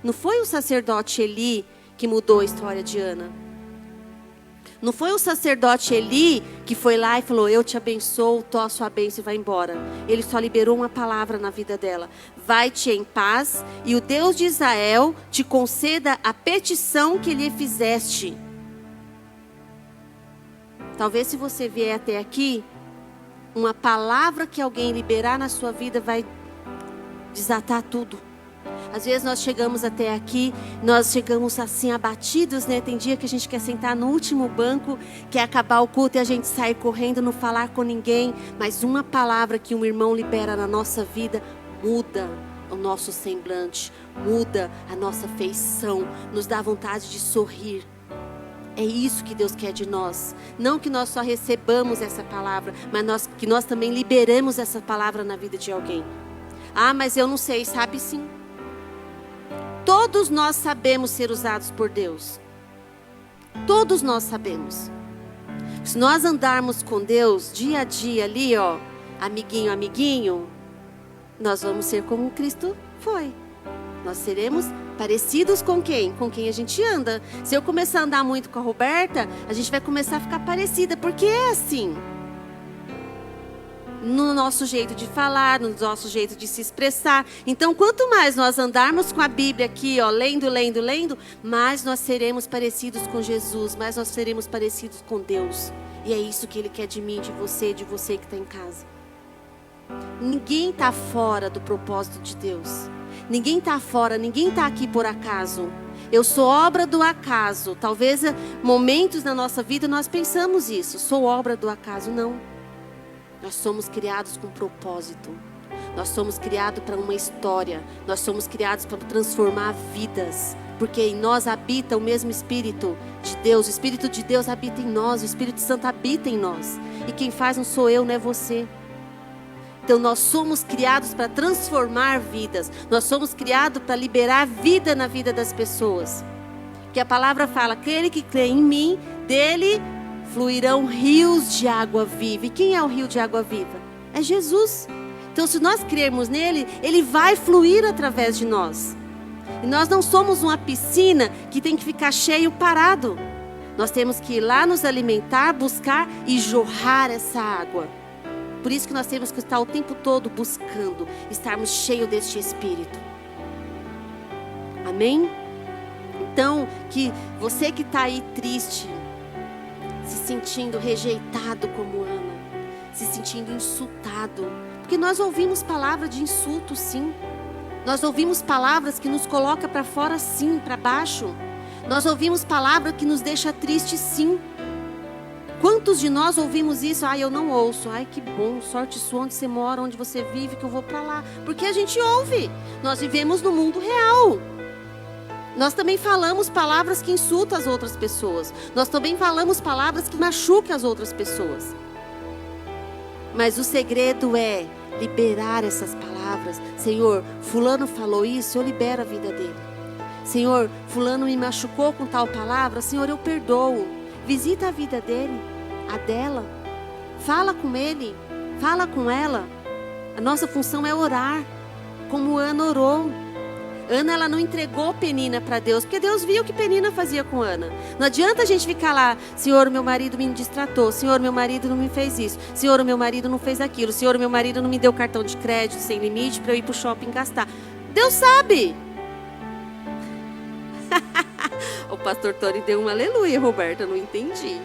Não foi o sacerdote Eli que mudou a história de Ana. Não foi o sacerdote Eli que foi lá e falou, eu te abençoo, tô a sua bênção e vai embora. Ele só liberou uma palavra na vida dela. Vai-te em paz e o Deus de Israel te conceda a petição que lhe fizeste. Talvez se você vier até aqui, uma palavra que alguém liberar na sua vida vai desatar tudo. Às vezes nós chegamos até aqui, nós chegamos assim abatidos, né? Tem dia que a gente quer sentar no último banco, quer acabar o culto e a gente sair correndo, não falar com ninguém. Mas uma palavra que um irmão libera na nossa vida muda o nosso semblante, muda a nossa feição, nos dá vontade de sorrir. É isso que Deus quer de nós. Não que nós só recebamos essa palavra, mas que nós também liberemos essa palavra na vida de alguém. Ah, mas eu não sei, sabe sim. Todos nós sabemos ser usados por Deus. Todos nós sabemos. Se nós andarmos com Deus dia a dia ali, ó, amiguinho, amiguinho, nós vamos ser como Cristo foi. Nós seremos parecidos com quem? Com quem a gente anda. Se eu começar a andar muito com a Roberta, a gente vai começar a ficar parecida, porque é assim. No nosso jeito de falar, no nosso jeito de se expressar. Então, quanto mais nós andarmos com a Bíblia aqui, ó, lendo, mais nós seremos parecidos com Jesus, mais nós seremos parecidos com Deus. E é isso que Ele quer de mim, de você que está em casa. Ninguém está fora do propósito de Deus. Ninguém está fora, ninguém está aqui por acaso. Eu sou obra do acaso. Talvez momentos na nossa vida nós pensamos isso. Sou obra do acaso, não. Nós somos criados com propósito. Nós somos criados para uma história. Nós somos criados para transformar vidas. Porque em nós habita o mesmo Espírito de Deus. O Espírito de Deus habita em nós. O Espírito Santo habita em nós. E quem faz não sou eu, não é você. Então nós somos criados para transformar vidas. Nós somos criados para liberar vida na vida das pessoas. Que a palavra fala, aquele que crê em mim, dele fluirão rios de água viva. E quem é o rio de água viva? É Jesus. Então se nós crermos nele, ele vai fluir através de nós. E nós não somos uma piscina que tem que ficar cheio parado. Nós temos que ir lá nos alimentar, buscar e jorrar essa água. Por isso que nós temos que estar o tempo todo buscando, estarmos cheios deste Espírito. Amém? Então, que você que está aí triste, se sentindo rejeitado como Ana, se sentindo insultado, porque nós ouvimos palavras de insulto, sim. Nós ouvimos palavras que nos colocam para fora, sim, para baixo. Nós ouvimos palavras que nos deixam triste, sim. Quantos de nós ouvimos isso? Ai, eu não ouço. Ai, que bom, sorte sua, onde você mora, onde você vive, que eu vou para lá. Porque a gente ouve. Nós vivemos no mundo real. Nós também falamos palavras que insultam as outras pessoas. Nós também falamos palavras que machucam as outras pessoas. Mas o segredo é liberar essas palavras. Senhor, fulano falou isso, eu libero a vida dele. Senhor, fulano me machucou com tal palavra, Senhor, eu perdoo. Visita a vida dele, a dela. Fala com ele, fala com ela. A nossa função é orar, como Ana orou. Ana, ela não entregou Penina para Deus, porque Deus viu o que Penina fazia com Ana. Não adianta a gente ficar lá, Senhor, meu marido me distratou, Senhor, meu marido não me fez isso, Senhor, meu marido não fez aquilo, Senhor, meu marido não me deu cartão de crédito sem limite para eu ir para o shopping gastar. Deus sabe. O pastor Tony deu um aleluia, Roberta, não entendi.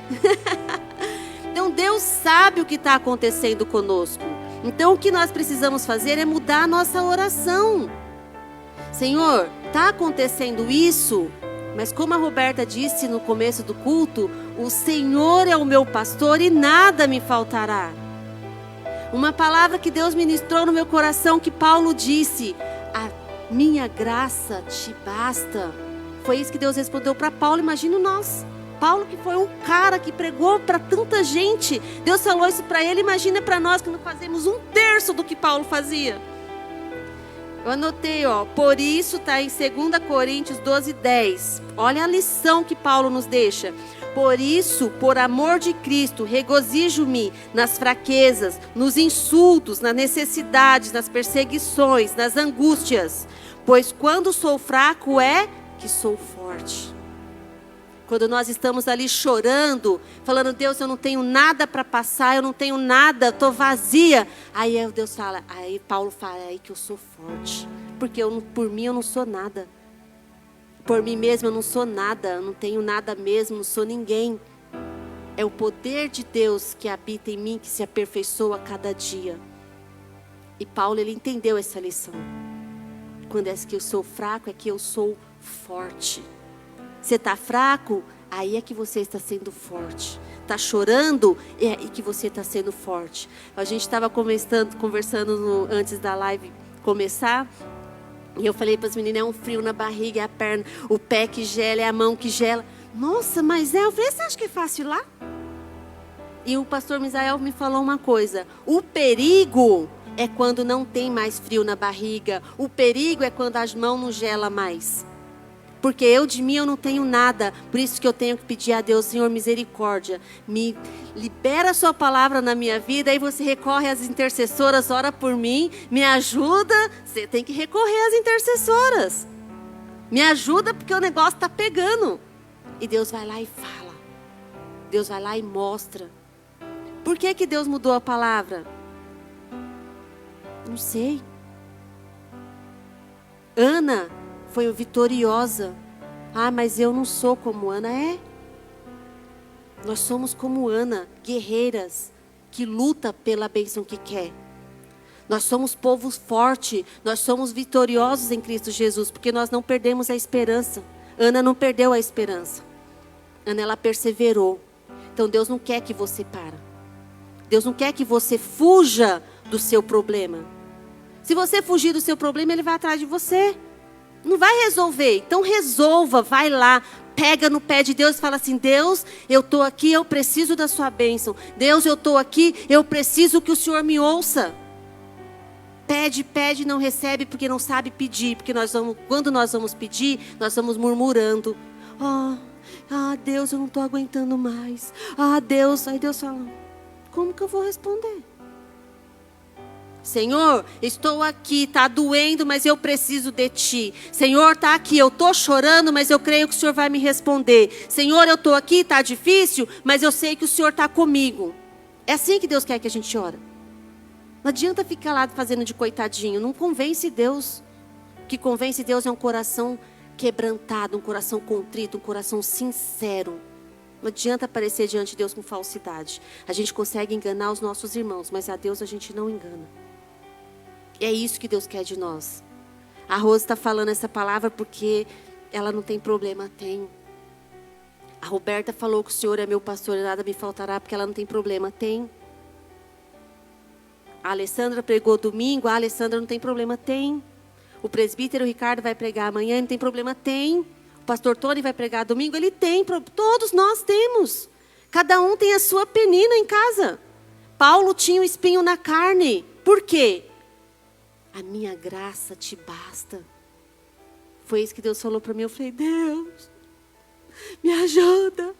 Então Deus sabe o que está acontecendo conosco. Então o que nós precisamos fazer é mudar a nossa oração. Senhor, está acontecendo isso, mas como a Roberta disse no começo do culto, o Senhor é o meu pastor e nada me faltará. Uma palavra que Deus ministrou no meu coração, que Paulo disse, a minha graça te basta. Foi isso que Deus respondeu para Paulo, imagina nós. Paulo, que foi um cara que pregou para tanta gente, Deus falou isso para ele, imagina para nós que não fazemos 1/3 do que Paulo fazia. Eu anotei, por isso está em 2 Coríntios 12:10. Olha a lição que Paulo nos deixa. Por isso, por amor de Cristo, regozijo-me nas fraquezas, nos insultos, nas necessidades, nas perseguições, nas angústias. Pois quando sou fraco é que sou forte. Quando nós estamos ali chorando, falando, Deus, eu não tenho nada para passar, eu não tenho nada, estou vazia. Aí Deus fala, aí Paulo fala, é aí que eu sou forte. Porque por mim eu não sou nada. Por mim mesmo eu não sou nada, eu não tenho nada mesmo, não sou ninguém. É o poder de Deus que habita em mim, que se aperfeiçoa a cada dia. E Paulo, ele entendeu essa lição. Quando é que eu sou fraco, é que eu sou forte. Você está fraco, aí é que você está sendo forte. Está chorando, é aí que você está sendo forte. A gente estava conversando antes da live começar. E eu falei para as meninas, é um frio na barriga, é a perna, o pé que gela, é a mão que gela. Nossa, mas eu falei, você acha que é fácil lá? E o pastor Misael me falou uma coisa. O perigo é quando não tem mais frio na barriga. O perigo é quando as mãos não gelam mais. Porque de mim eu não tenho nada. Por isso que eu tenho que pedir a Deus, Senhor, misericórdia. Me libera a sua palavra na minha vida. Aí você recorre às intercessoras, ora por mim. Me ajuda. Você tem que recorrer às intercessoras. Me ajuda porque o negócio está pegando. E Deus vai lá e fala. Deus vai lá e mostra. Por que Deus mudou a palavra? Não sei. Ana foi vitoriosa. Ah, mas eu não sou como Ana. Nós somos como Ana, guerreiras, que luta pela bênção que quer. Nós somos povo forte, nós somos vitoriosos em Cristo Jesus, porque nós não perdemos a esperança. Ana não perdeu a esperança. Ana, ela perseverou. Então Deus não quer que você para. Deus não quer que você fuja do seu problema. Se você fugir do seu problema, Ele vai atrás de você. Não vai resolver, então resolva, vai lá, pega no pé de Deus e fala assim, Deus, eu estou aqui, eu preciso da sua bênção. Deus, eu estou aqui, eu preciso que o Senhor me ouça. Pede, não recebe porque não sabe pedir. Porque quando nós vamos pedir, nós vamos murmurando. Deus, eu não estou aguentando mais. Deus, aí Deus fala, como que eu vou responder? Senhor, estou aqui, está doendo, mas eu preciso de Ti. Senhor, está aqui, eu estou chorando, mas eu creio que o Senhor vai me responder. Senhor, eu estou aqui, está difícil, mas eu sei que o Senhor está comigo. É assim que Deus quer que a gente ora. Não adianta ficar lá fazendo de coitadinho, não convence Deus. O que convence Deus é um coração quebrantado, um coração contrito, um coração sincero. Não adianta aparecer diante de Deus com falsidade. A gente consegue enganar os nossos irmãos, mas a Deus a gente não engana. É isso que Deus quer de nós. A Rose está falando essa palavra porque ela não tem problema. Tem. A Roberta falou que o Senhor é meu pastor e nada me faltará, porque ela não tem problema. Tem. A Alessandra pregou domingo, a Alessandra não tem problema. Tem. O presbítero Ricardo vai pregar amanhã, não tem problema. Tem. O pastor Tony vai pregar domingo, ele tem. Todos nós temos. Cada um tem a sua penina em casa. Paulo tinha um espinho na carne. Por quê? A minha graça te basta. Foi isso que Deus falou para mim. Eu falei, Deus, me ajuda.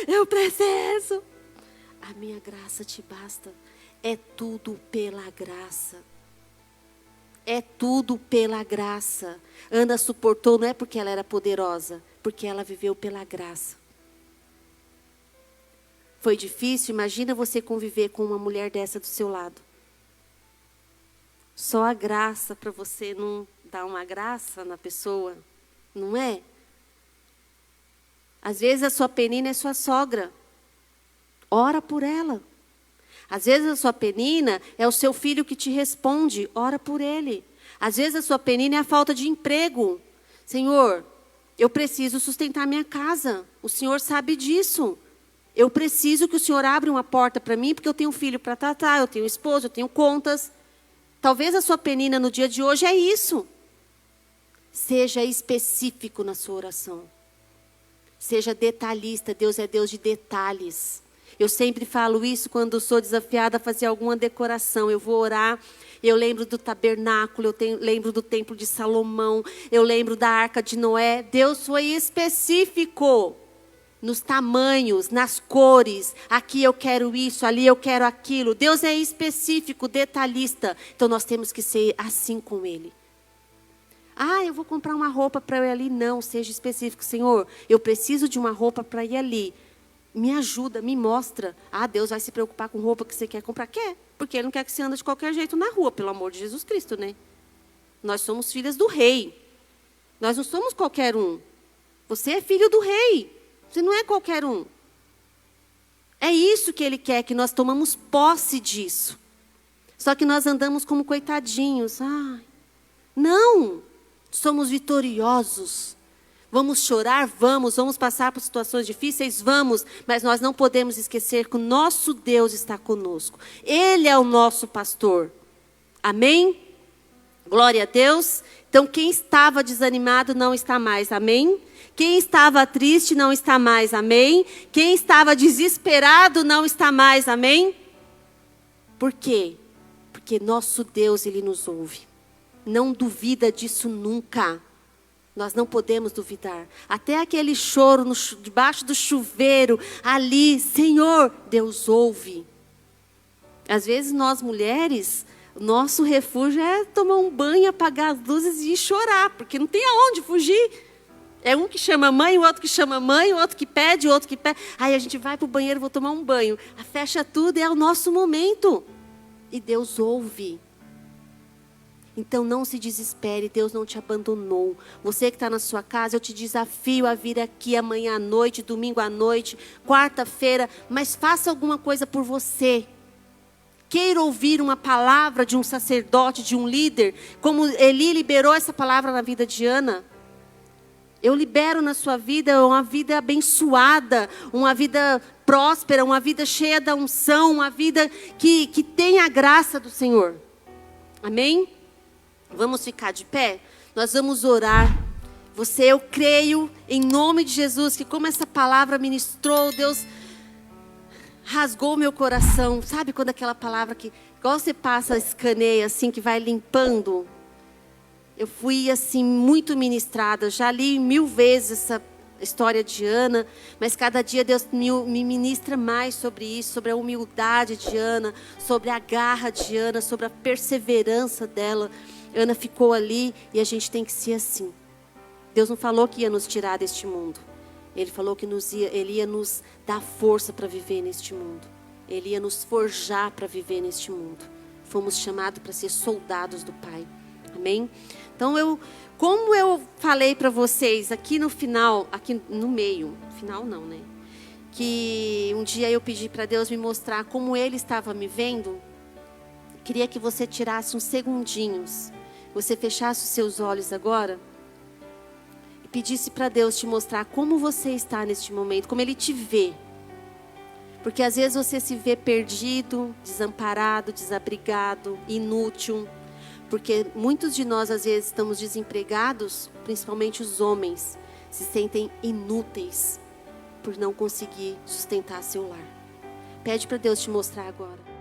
Eu preciso. A minha graça te basta. É tudo pela graça. É tudo pela graça. Ana suportou, não é porque ela era poderosa, porque ela viveu pela graça. Foi difícil? Imagina você conviver com uma mulher dessa do seu lado. Só a graça para você não dar uma graça na pessoa, não é? Às vezes a sua penina é sua sogra. Ora por ela. Às vezes a sua penina é o seu filho que te responde. Ora por ele. Às vezes a sua penina é a falta de emprego. Senhor, eu preciso sustentar minha casa. O Senhor sabe disso. Eu preciso que o Senhor abra uma porta para mim, porque eu tenho um filho para tratar, eu tenho esposo, eu tenho contas. Talvez a sua penina no dia de hoje é isso. Seja específico na sua oração. Seja detalhista. Deus é Deus de detalhes. Eu sempre falo isso quando sou desafiada a fazer alguma decoração. Eu vou orar, eu lembro do tabernáculo, lembro do templo de Salomão, eu lembro da arca de Noé. Deus foi específico nos tamanhos, nas cores. Aqui eu quero isso, ali eu quero aquilo. Deus é específico, detalhista. Então nós temos que ser assim com Ele. Ah, eu vou comprar uma roupa para eu ir ali. Não, seja específico. Senhor, eu preciso de uma roupa para ir ali. Me ajuda, me mostra. Ah, Deus vai se preocupar com roupa que você quer comprar? Quer, porque Ele não quer que você ande de qualquer jeito na rua, pelo amor de Jesus Cristo, né? Nós somos filhas do rei. Nós não somos qualquer um. Você é filho do rei. Você não é qualquer um. É isso que Ele quer, que nós tomamos posse disso. Só que nós andamos como coitadinhos. Ai, não, somos vitoriosos. Vamos chorar? Vamos passar por situações difíceis? Vamos, mas nós não podemos esquecer que o nosso Deus está conosco. Ele é o nosso pastor. Amém? Glória a Deus. Então, quem estava desanimado não está mais. Amém? Quem estava triste não está mais. Amém? Quem estava desesperado não está mais. Amém? Por quê? Porque nosso Deus, Ele nos ouve. Não duvida disso nunca. Nós não podemos duvidar. Até aquele choro debaixo do chuveiro, ali, Senhor, Deus ouve. Às vezes nós mulheres, nosso refúgio é tomar um banho, apagar as luzes e chorar, porque não tem aonde fugir. É um que chama mãe, o outro que chama mãe, o outro que pede, o outro que pede. Aí a gente vai para o banheiro, vou tomar um banho. Fecha tudo, é o nosso momento. E Deus ouve. Então não se desespere, Deus não te abandonou. Você que está na sua casa, eu te desafio a vir aqui amanhã à noite, domingo à noite, quarta-feira, mas faça alguma coisa por você. Queira ouvir uma palavra de um sacerdote, de um líder, como Eli liberou essa palavra na vida de Ana. Eu libero na sua vida uma vida abençoada, uma vida próspera, uma vida cheia da unção, uma vida que tem a graça do Senhor. Amém? Vamos ficar de pé? Nós vamos orar. Eu creio, em nome de Jesus, que como essa palavra ministrou, Deus rasgou meu coração. Sabe quando aquela palavra que, igual você passa, escaneia assim, que vai limpando? Eu fui assim, muito ministrada. Já li 1000 vezes essa história de Ana, mas cada dia Deus me ministra mais sobre isso, sobre a humildade de Ana, sobre a garra de Ana, sobre a perseverança dela. Ana ficou ali e a gente tem que ser assim. Deus não falou que ia nos tirar deste mundo. Ele falou que Ele ia nos dar força para viver neste mundo. Ele ia nos forjar para viver neste mundo. Fomos chamados para ser soldados do Pai. Amém? Então, como eu falei para vocês aqui no final, aqui no meio, final não, né? Que um dia eu pedi para Deus me mostrar como Ele estava me vendo. Queria que você tirasse uns segundinhos. Você fechasse os seus olhos agora. pedisse para Deus te mostrar como você está neste momento, como Ele te vê. Porque às vezes você se vê perdido, desamparado, desabrigado, inútil. Porque muitos de nós às vezes estamos desempregados, principalmente os homens, se sentem inúteis por não conseguir sustentar seu lar. Pede para Deus te mostrar agora.